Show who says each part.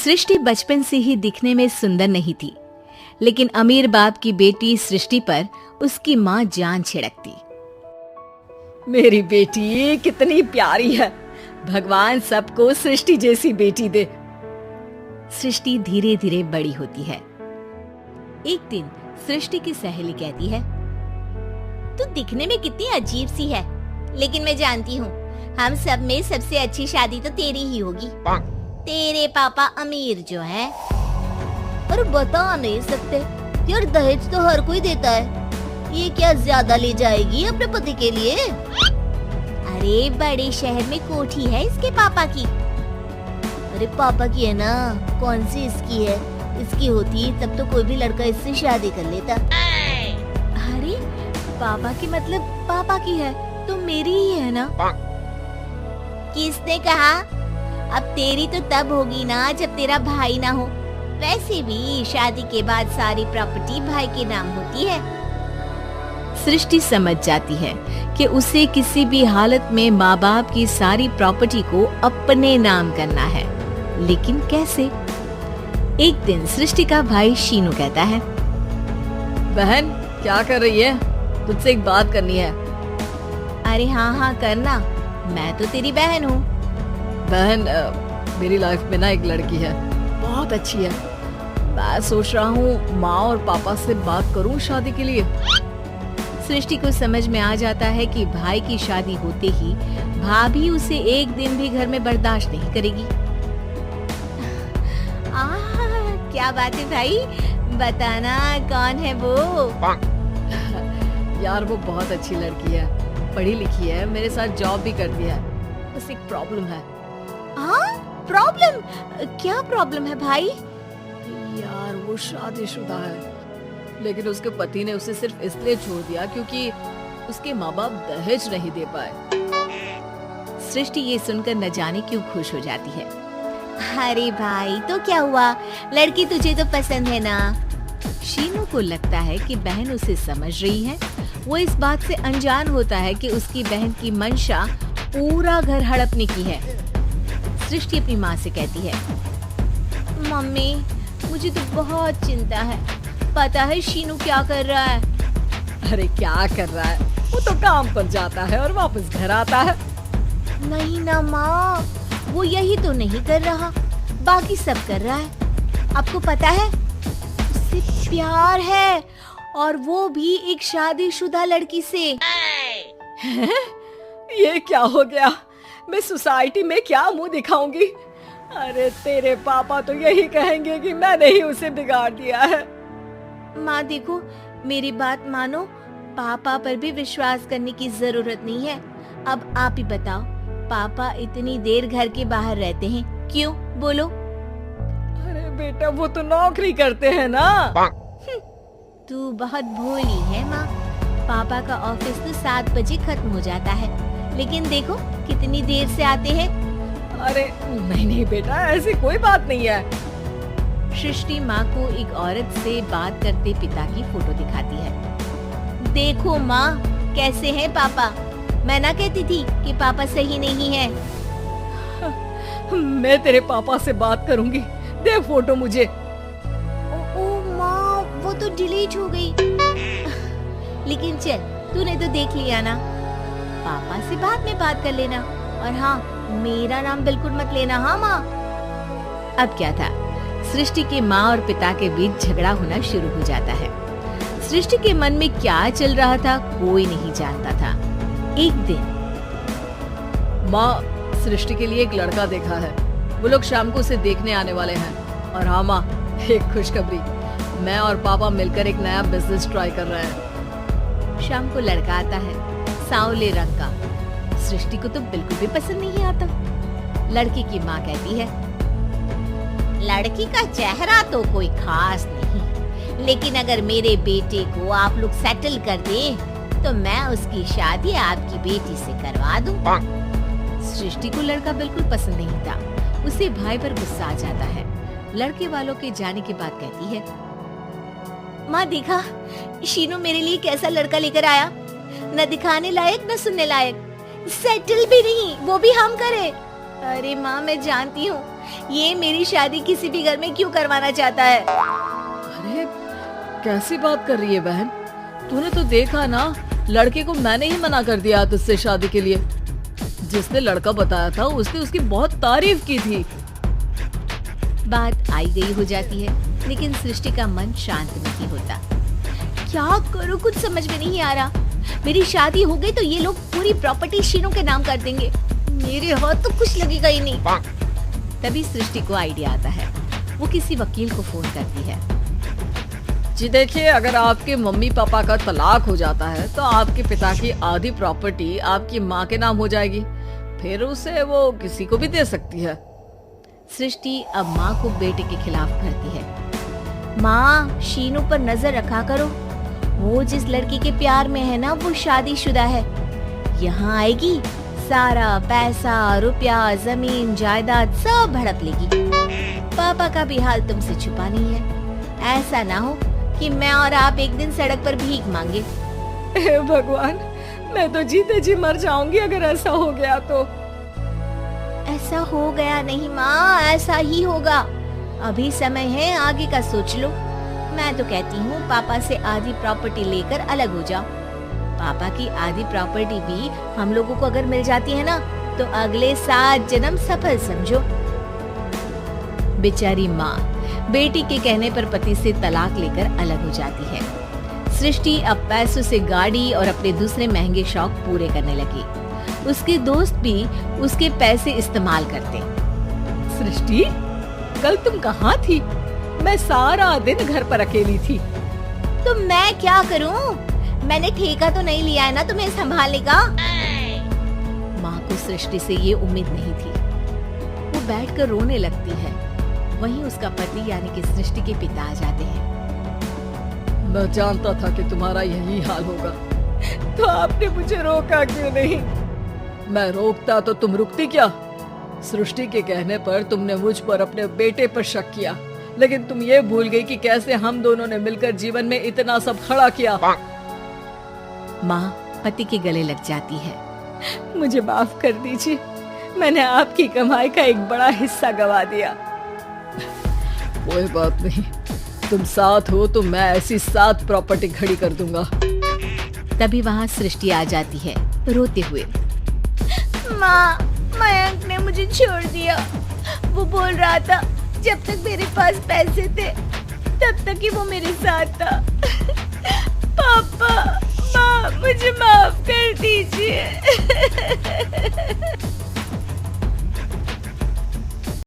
Speaker 1: सृष्टि बचपन से ही दिखने में सुंदर नहीं थी, लेकिन अमीर बाप की बेटी सृष्टि पर उसकी माँ जान छिड़कती।
Speaker 2: मेरी बेटी कितनी प्यारी है, भगवान सबको सृष्टि जैसी बेटी दे।
Speaker 1: सृष्टि धीरे धीरे बड़ी होती है। एक दिन सृष्टि की सहेली कहती है,
Speaker 3: तू दिखने में कितनी अजीब सी है, लेकिन मैं जानती हूँ हम सब में सबसे अच्छी शादी तो तेरी ही होगी। तेरे पापा अमीर जो है। और बता नहीं सकते यार, दहेज तो हर कोई देता है, ये क्या ज्यादा ले जाएगी अपने पति के लिए? अरे बड़े शहर में कोठी है इसके पापा की। अरे पापा की है ना, कौन सी इसकी है? इसकी होती तब तो कोई भी लड़का इससे शादी कर लेता।
Speaker 1: अरे पापा की मतलब पापा की है तो मेरी ही है ना?
Speaker 3: किसने कहा? अब तेरी तो तब होगी ना जब तेरा भाई ना हो। वैसे भी शादी के बाद सारी प्रॉपर्टी भाई के नाम होती है।
Speaker 1: सृष्टि समझ जाती है कि उसे किसी भी हालत में माँ बाप की सारी प्रॉपर्टी को अपने नाम करना है, लेकिन कैसे? एक दिन सृष्टि का भाई शीनू कहता है,
Speaker 2: बहन क्या कर रही है? तुझसे एक बात करनी है।
Speaker 1: अरे हाँ करना, मैं तो तेरी बहन हूँ।
Speaker 2: बहन मेरी लाइफ में ना एक लड़की है, बहुत अच्छी है। मैं सोच रहा हूँ माँ और पापा से बात करूँ शादी के लिए।
Speaker 1: सृष्टि को समझ में आ जाता है कि भाई की शादी होते ही भाभी उसे एक दिन भी घर में बर्दाश्त नहीं करेगी।
Speaker 3: क्या बात है भाई, बताना कौन है वो?
Speaker 2: यार वो बहुत अच्छी लड़की है, पढ़ी लिखी है, मेरे साथ जॉब भी करती है। बस एक प्रॉब्लम है।
Speaker 3: प्रॉब्लम? क्या प्रॉब्लम है भाई?
Speaker 2: यार वो शादीशुदा है, लेकिन उसके पति ने उसे सिर्फ इसलिए छोड़ दिया क्योंकि उसके माँ बाप दहेज नहीं दे पाए।
Speaker 1: सृष्टि ये सुनकर न जाने क्यों खुश हो जाती है।
Speaker 3: अरे भाई तो क्या हुआ, लड़की तुझे तो पसंद है ना?
Speaker 1: शीनू को लगता है कि बहन उसे समझ रही है। वो इस बात से अनजान होता है कि उसकी बहन की मंशा पूरा घर हड़पने की है। सृष्टि अपनी माँ से कहती है,
Speaker 3: मम्मी मुझे तो बहुत चिंता है, पता है शीनू क्या कर रहा है?
Speaker 2: अरे क्या कर रहा है? वो तो काम पर जाता है और वापस घर आता है।
Speaker 3: नहीं ना माँ, वो यही तो नहीं कर रहा, बाकी सब कर रहा है। आपको पता है उससे प्यार है, और वो भी एक शादीशुदा लड़की से।
Speaker 2: ये क्या हो गया? मैं सोसाइटी में क्या मुंह दिखाऊंगी? अरे तेरे पापा तो यही कहेंगे कि मैंने ही उसे बिगाड़ दिया है।
Speaker 3: माँ देखो, मेरी बात मानो, पापा पर भी विश्वास करने की जरूरत नहीं है। अब आप ही बताओ, पापा इतनी देर घर के बाहर रहते हैं क्यों? बोलो।
Speaker 2: अरे बेटा वो तो नौकरी करते हैं ना।
Speaker 3: तू बहुत भोली है माँ। पापा का ऑफिस तो 7 बजे खत्म हो जाता है, लेकिन देखो कितनी देर से आते हैं।
Speaker 2: अरे नहीं बेटा, ऐसी कोई बात नहीं है।
Speaker 1: सृष्टि माँ को एक औरत से बात करते पिता की फोटो दिखाती है।
Speaker 3: देखो माँ कैसे हैं पापा, मैं ना कहती थी कि पापा सही नहीं है।
Speaker 2: मैं तेरे पापा से बात करूंगी, दे फोटो मुझे।
Speaker 3: ओ माँ, वो तो डिलीट हो गई। लेकिन चल, तूने तो देख लिया ना, पापा से बाद में बात कर लेना। और हाँ, मेरा नाम बिल्कुल मत लेना। हाँ माँ।
Speaker 1: अब क्या था, सृष्टि के माँ और पिता के बीच झगड़ा होना शुरू हो जाता है। सृष्टि के मन में क्या चल रहा था कोई नहीं जानता था। एक दिन,
Speaker 2: माँ सृष्टि के लिए एक लड़का देखा है, वो लोग शाम को उसे देखने आने वाले हैं। और हाँ माँ, एक खुशखबरी, मैं और पापा मिलकर एक नया बिजनेस ट्राई कर रहे हैं।
Speaker 1: शाम को लड़का आता है, सांवले रंग का। सृष्टि को तो बिल्कुल भी पसंद नहीं आता। लड़की की माँ कहती है,
Speaker 3: लड़की का चेहरा तो कोई खास नहीं, लेकिन अगर मेरे बेटे को आप लोग सेटल कर दें तो मैं उसकी शादी आपकी बेटी से करवा दूं।
Speaker 1: सृष्टि को लड़का बिल्कुल पसंद नहीं था। उसे भाई पर गुस्सा आ जाता है। लड़के वालों के जाने के बाद कहती है,
Speaker 3: माँ देखा शीनू मेरे लिए कैसा लड़का लेकर आया, न दिखाने लायक न सुनने लायक, सेटल भी नहीं, वो भी हम करे। अरे माँ मैं जानती हूँ ये मेरी शादी किसी भी घर में क्यों करवाना चाहता है?
Speaker 2: अरे कैसी बात कर रही है बहन, तूने तो देखा ना, लड़के को मैंने ही मना कर दिया तुझसे शादी के लिए। जिसने लड़का बताया था उसने उसकी बहुत तारीफ की थी।
Speaker 1: बात आई गई हो जाती है, लेकिन सृष्टि का मन शांत नहीं होता।
Speaker 3: क्या करूं, कुछ समझ में नहीं आ रहा। मेरी शादी हो गई तो ये लोग पूरी प्रॉपर्टी शीनू के नाम कर देंगे। मेरे हाथ तो कुछ लगेगा ही नहीं।
Speaker 1: तभी सृष्टि को आइडिया आता है। वो किसी वकील को फोन करती है।
Speaker 2: जी देखिए, अगर आपके मम्मी पापा का तलाक हो जाता है तो आपके पिता की आधी प्रॉपर्टी आपकी माँ के नाम हो जाएगी, फिर उसे वो किसी को भी दे सकती है।
Speaker 1: सृष्टि अब माँ को बेटे के खिलाफ भरती है।
Speaker 3: माँ, शीनू पर नजर रखा करो। वो जिस लड़की के प्यार में है ना, वो शादीशुदा है। यहाँ आएगी, सारा पैसा, रुपया, जमीन, जायदाद सब हड़प लेगी। पापा का भी हाल तुमसे छुपा नहीं है। ऐसा ना हो कि मैं और आप एक दिन सड़क पर भीख मांगे।
Speaker 2: हे भगवान, मैं तो जीते जी मर जाऊंगी अगर ऐसा हो गया तो।
Speaker 3: ऐसा हो गया नहीं माँ, ऐसा ही होगा। अभी समय है, आगे का सोच लो। मैं तो कहती हूँ पापा से आधी प्रॉपर्टी लेकर अलग हो जाओ। पापा की आधी प्रॉपर्टी भी हम लोगों को अगर मिल जाती है ना, तो अगले 7 जन्म सफल समझो।
Speaker 1: बेचारी माँ बेटी के कहने पर पति से तलाक लेकर अलग हो जाती है। सृष्टि अब पैसों से गाड़ी और अपने दूसरे महंगे शौक पूरे करने लगी। उसके दोस्त भी उसके पैसे इस्तेमाल करते।
Speaker 2: सृष्टि, कल तुम कहाँ थी? मैं सारा दिन घर पर अकेली थी।
Speaker 3: तो मैं क्या करूं? मैंने ठेका तो नहीं लिया है ना तुम्हें संभालने का।
Speaker 1: माँ को सृष्टि से ये उम्मीद नहीं थी। वो बैठकर रोने लगती है। वहीं उसका पति यानी कि सृष्टि के पिता आ जाते हैं।
Speaker 2: मैं जानता था कि तुम्हारा यही हाल होगा, तो आपने मुझे रोका क्यों नहीं? मैं रोकता तो तुम रुकती क्या? सृष्टि के कहने पर तुमने मुझ पर अपने बेटे पर शक किया, लेकिन तुम ये भूल गई कि कैसे हम दोनों ने मिलकर जीवन में इतना सब खड़ा किया।
Speaker 1: माँ पति के गले लग जाती है।
Speaker 2: मुझे माफ कर दीजिए, मैंने आपकी कमाई का एक बड़ा हिस्सा गवा दिया। कोई बात नहीं, तुम साथ हो तो मैं ऐसी 7 प्रॉपर्टी खड़ी कर दूंगा।
Speaker 1: तभी वहाँ सृष्टि आ जाती है रोते हुए।
Speaker 3: माँ, मयंक ने मुझे छोड़ दिया। वो बोल रहा था जब तक मेरे पास पैसे थे तब तक ही वो मेरे साथ था। पापा, माँ, मुझे माफ कर दीजिए।